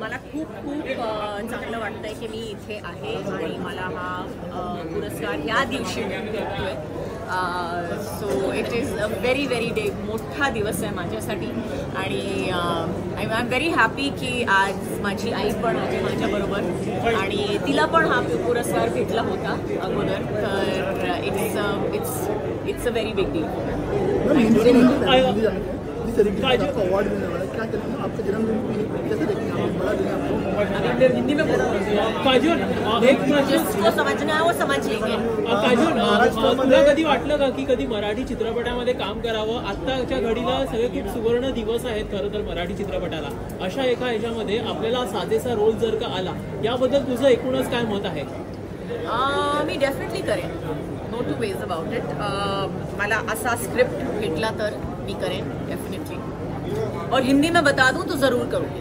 मला खूप चांगलं वाटतंय की मी इथे आहे आणि मला हा पुरस्कार ह्या दिवशी भेटतोय. So it is a very day, मोठा दिवस आहे माझ्यासाठी आणि आय एम व्हेरी हॅपी की आज माझी आई पण आहे माझ्याबरोबर आणि तिला पण हा पुरस्कार भेटला होता अगोदर, तर it's a very big deal. Hindi में समझना वो समझ लेंगे. तुला कधी वाटलं का की कधी मराठी चित्रपटामध्ये काम करावं? आत्ताच्या घडीला सगळे खूप सुवर्ण दिवस आहेत खरं तर मराठी चित्रपटाला. अशा एका ह्याच्यामध्ये आपल्याला साजेसा रोल जर का आला, याबद्दल तुझं एकूणच काय मत आहे? मी डेफिनेटली करेन, no two ways about it. मला असा स्क्रिप्ट भेटला तर मी करेन डेफिनेटली, और हिंदी में बता दूं तो जरूर करूँगी.